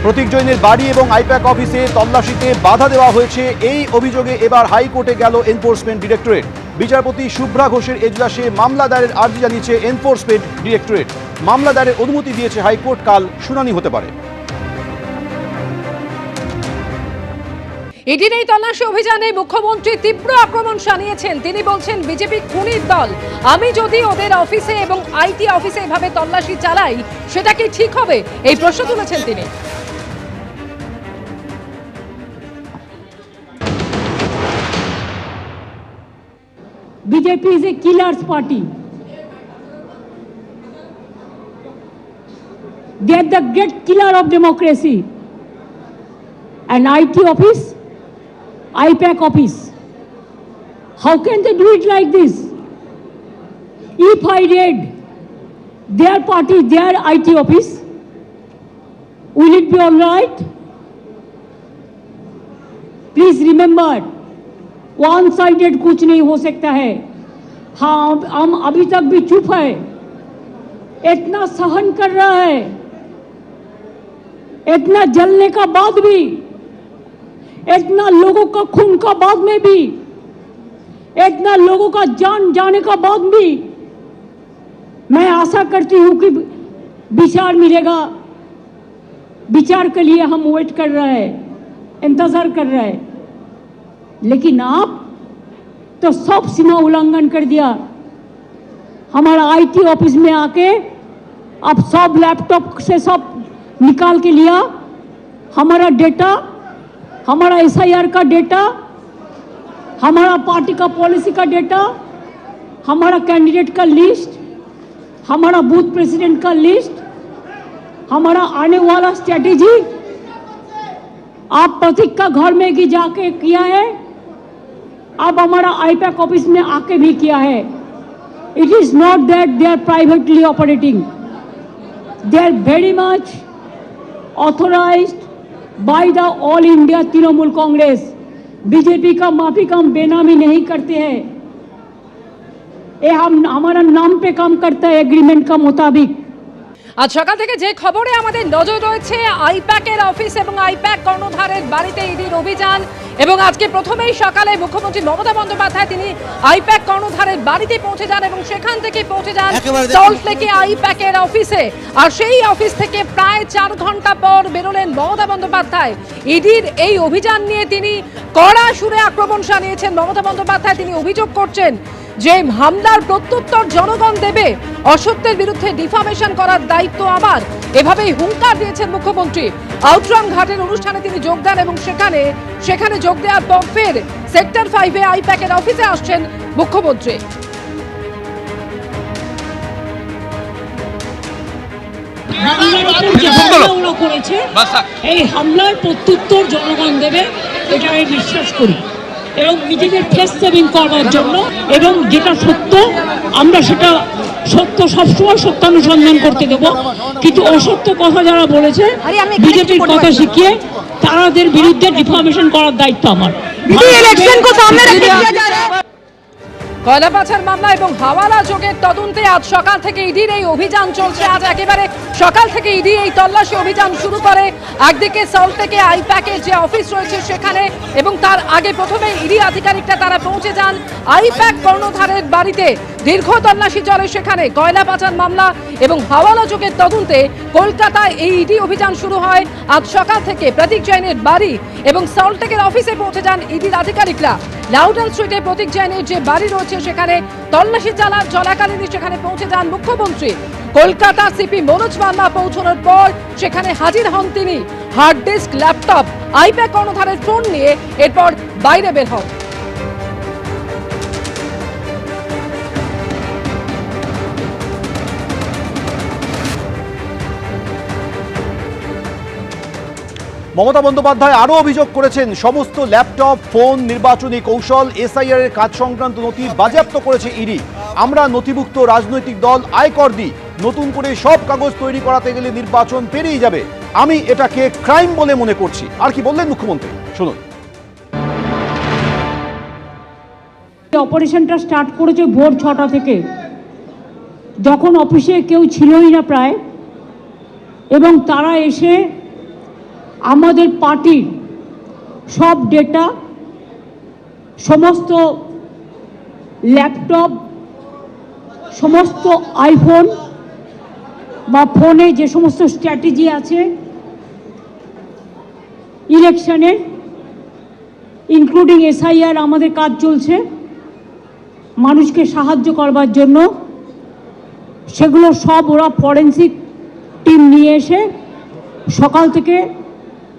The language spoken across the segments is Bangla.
প্রতীক জৈনের বাড়ি এবং আইপ্যাক অফিসে তল্লাশিতে বাধা দেওয়া হয়েছে, এই অভিযোগে এবার হাইকোর্টে গেল এনফোর্সমেন্ট ডিরেক্টরেট। বিচারপতি শুভ্রা ঘোষের এজলাসে মামলা দায়েরের আর্জি জানিয়েছে এনফোর্সমেন্ট ডিরেক্টরেট। মামলা দায়েরের অনুমতি দিয়েছে হাইকোর্ট, কাল শুনানি হতে পারে। ইডির এই তল্লাশি অভিযানে মুখ্যমন্ত্রী তীব্র আক্রমণ শানিয়েছেন। তিনি বলছেন, বিজেপি খুনির দল, আমি যদি ওদের অফিসে এবং আইটি অফিসে এভাবে তল্লাশি চালাই সেটা কি ঠিক হবে, এই প্রশ্ন তুলেছেন তিনি। BJP is a killer's party. They are the great killer of democracy. An IT office, IPAC office. How can they do it like this? If I raid their party, their IT office, will it be all right? Please remember, one sided कुछ नहीं हो सकता है। हाँ, हम अभी तक भी चुप है, इतना सहन कर रहा है, इतना जलने का बाद भी, इतना लोगों का खून का बाद में भी, इतना लोगों का जान जाने का बाद भी मैं आशा करती हूं कि विचार मिलेगा। विचार के लिए हम वेट कर रहे हैं, इंतजार कर रहे हैं, लेकिन आप तो सब सीमा उल्लंघन कर दिया। हमारा आईटी ऑफिस में आके आप सब लैपटॉप से सब निकाल के लिया, हमारा डेटा, हमारा एसआईआर का डेटा, हमारा पार्टी का पॉलिसी का डेटा, हमारा कैंडिडेट का लिस्ट, हमारा बूथ प्रेसिडेंट का लिस्ट, हमारा आने वाला स्ट्रेटेजी आप प्रतीक का घर में भी जाके किया है, अब हमारा आईपैक ऑफिस में आके भी किया है। It is not that they are privately operating, they are very much authorised by the All India Trinamool Congress. BJP का माफी का हम बेनामी नहीं करते हैं, ये हम हमारा नाम पे काम करता है एग्रीमेंट का मुताबिक। আজ সকাল থেকে যে খবরে আমাদের নজর রয়েছে, আইপ্যাকের অফিস এবং আইপ্যাক কর্ণধারের বাড়িতে ইডির অভিযান। এবং আজকে প্রথমেই সকালে মুখ্যমন্ত্রী মমতা বন্দ্যোপাধ্যায় তিনি আইপ্যাক কর্ণধারের বাড়িতে পৌঁছে যান এবং সেখান থেকে পৌঁছে যান সল্টলেকে আইপ্যাকের অফিসে। আর সেই অফিস থেকে প্রায় 4 ঘন্টা পর বেরোলেন মমতা বন্দ্যোপাধ্যায়। ইডির এই অভিযান নিয়ে তিনি কড়া সুরে আক্রমণ শানিয়েছেন মমতা বন্দ্যোপাধ্যায়। তিনি অভিযোগ করছেন যে হামলার প্রত্যুত্তর জনগণ দেবে, অসত্যের বিরুদ্ধে ডিফামেশন করার দায়িত্ব আমার, এভাবেই হুঙ্কার দিয়েছেন মুখ্যমন্ত্রী। আউটরাম ঘাটের অনুষ্ঠানে তিনি যোগ দেন এবং সেখানে যোগ দেওয়ার পর ফের সেক্টর 5-এ আইপ্যাকের অফিসে আসছেন মুখ্যমন্ত্রী। এই হামলার প্রত্যুত্তর জনগণ দেবে, এটা আমি বিশ্বাস করি, এবং নিজেদের ফেস সেভিং করবার জন্য, এবং যেটা সত্য আমরা সেটা সত্য সবসময় সত্যানুসন্ধান করতে দেব। কিন্তু অসত্য কথা যারা বলেছে বিজেপির কথা শিখিয়ে তাদের বিরুদ্ধে ডিফামেশন করার দায়িত্ব আমার। কয়লা পাচার মামলা এবং হাওয়ালা যোগের তদন্তে আজ সকাল থেকে ইডির এই অভিযান চলছে। আজ একেবারে সকাল থেকে ইডি এই তল্লাশি অভিযান শুরু করে। একদিকে সল্টলেকে আইপ্যাকের যে অফিস রয়েছে সেখানে, এবং তার আগে প্রথমে ইডি আধিকারিকরা তারা পৌঁছে যান আইপ্যাক কর্ণধারের বাড়িতে। দীর্ঘ তল্লাশি চলে সেখানে। কয়লা পাচার মামলা এবং হাওয়ালা যোগের তদন্তে কলকাতায় এই ইডি অভিযান শুরু হয় আজ সকাল থেকে। প্রতীক জৈনের বাড়ি এবং সল্টলেকের অফিসে পৌঁছে যান ইডির আধিকারিকরা। লাউডেল স্ট্রিটে প্রতীক জৈনের যে বাড়ি রয়েছে সেখানে তল্লাশি চলাকালীনই সেখানে পৌঁছে যান মুখ্যমন্ত্রী। কলকাতা সিপি মনোজ বার্মা পৌঁছানোর পর সেখানে হাজির হন তিনি। হার্ড ডিস্ক, ল্যাপটপ, আইপ্যাক কর্ণধারের ফোন নিয়ে এরপর বাইরে বের হন। মমতা বন্দ্যোপাধ্যায় আরও অভিযোগ করেছেন, সমস্ত ল্যাপটপ, ফোন, নির্বাচনী কৌশল, এসআইআর এর কাজ সংক্রান্ত নথি বাজেয়াপ্ত করেছে ইডি। আমরা নথিভুক্ত রাজনৈতিক দল আয়কর দিই, নতুন করে সব কাগজ তৈরি করাতে গেলে নির্বাচন পেরিয়ে যাবে। আমি এটাকে ক্রাইম বলে মনে করছি। আর কি বললেন মুখ্যমন্ত্রী, শুনুন। অপারেশনটা স্টার্ট করেছে ভোর 6টা থেকে, যখন অফিসে কেউ ছিলই না প্রায়, এবং তারা এসে আমাদের পার্টির সব ডেটা, সমস্ত ল্যাপটপ, সমস্ত আইফোন বা ফোনে যে সমস্ত স্ট্র্যাটেজি আছে ইলেকশনের, ইনক্লুডিং এসআইআর, আমাদের কাজ চলছে মানুষকে সাহায্য করবার জন্য। সেগুলো সব ওরা ফরেন্সিক টিম নিয়ে এসে সকাল থেকে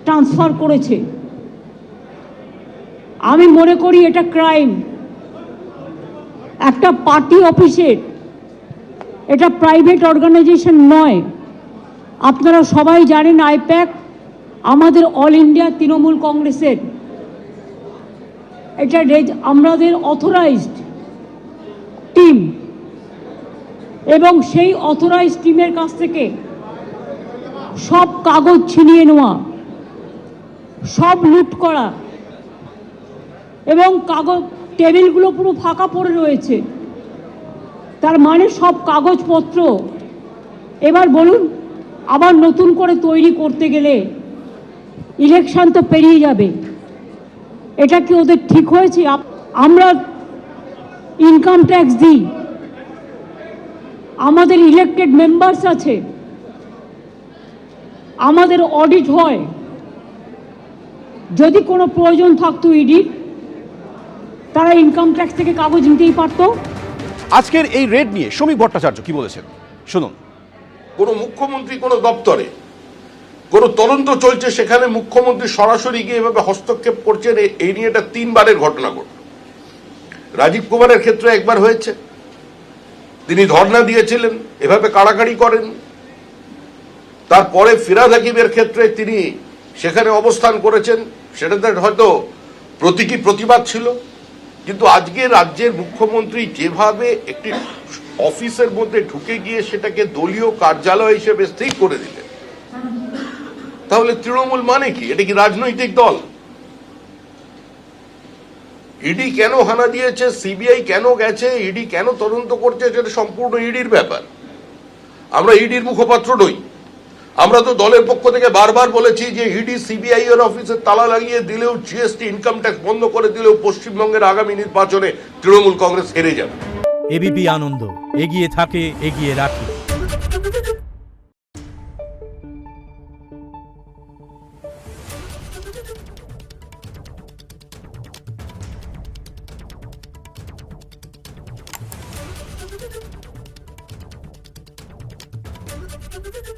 ট্রান্সফার করেছে। আমি মনে করি এটা ক্রাইম। একটা পার্টি অফিসের, এটা প্রাইভেট অর্গানাইজেশন নয়। আপনারা সবাই জানেন আইপ্যাক আমাদের অল ইন্ডিয়া তৃণমূল কংগ্রেসের, এটা আমাদের অথরাইজড টিম, এবং সেই অথরাইজড টিমের কাছ থেকে সব কাগজ ছিনিয়ে নেওয়া, সব লুট করা, এবং কাগজ টেবিলগুলো পুরো ফাঁকা পড়ে রয়েছে। তার মানে সব কাগজপত্র এবার বলুন আবার নতুন করে তৈরি করতে গেলে ইলেকশন তো পেরিয়ে যাবে। এটা কি ওদের ঠিক হয়েছে? আমরা ইনকাম ট্যাক্স দিই, আমাদের ইলেক্টেড মেম্বার্স আছে, আমাদের অডিট হয়। যদি কোনো প্রয়োজন থাকতো ইডির, তারা ইনকাম ট্যাক্স থেকে কাগজ নিতেই পারতো। আজকের এই রেড নিয়ে শ্রমিক ভট্টাচার্য কি বলেছেন শুনুন। কোনো মুখ্যমন্ত্রী কোনো দপ্তরে কোনো তদন্ত চলছে, সেখানে মুখ্যমন্ত্রী সরাসরি গিয়ে এভাবে হস্তক্ষেপ করছেন, এই নিয়ে এটা 3 বারের ঘটনা ঘটল। রাজীব কুমারের ক্ষেত্রে একবার হয়েছে, তিনি ধর্ণা দিয়েছিলেন, এভাবে কাড়াকাড়ি করেন। তারপরে ফিরহাদ হাকিমের ক্ষেত্রে তিনি সেখানে অবস্থান করেছেন, সেটাতে হয়তো প্রতীকী প্রতিবাদ ছিল। কিন্তু আজকে রাজ্যের মুখ্যমন্ত্রী যেভাবে একটি অফিসের মধ্যে ঢুকে গিয়ে সেটাকে দলীয় কার্যালয় হিসেবে স্থির করে দিলেন, তাহলে তৃণমূল মানে কি? এটা কি রাজনৈতিক দল? ইডি কেন হানা দিয়েছে, সিবিআই কেন গেছে, ইডি কেন তদন্ত করছে, সেটা সম্পূর্ণ ইডির ব্যাপার। আমরা ইডির মুখপাত্র নই। আমরা তো দলের পক্ষ থেকে বারবার বলেছি যে ইডি সিবিআই এর অফিসে তালা লাগিয়ে দিলেও, জিএসটি ইনকাম ট্যাক্স বন্ধ করে দিলেও পশ্চিমবঙ্গের আগামী নির্বাচনে তৃণমূল কংগ্রেস হেরে যাবে। এবিপি আনন্দ, এগিয়ে থাকে, এগিয়ে রাখে। Thank you.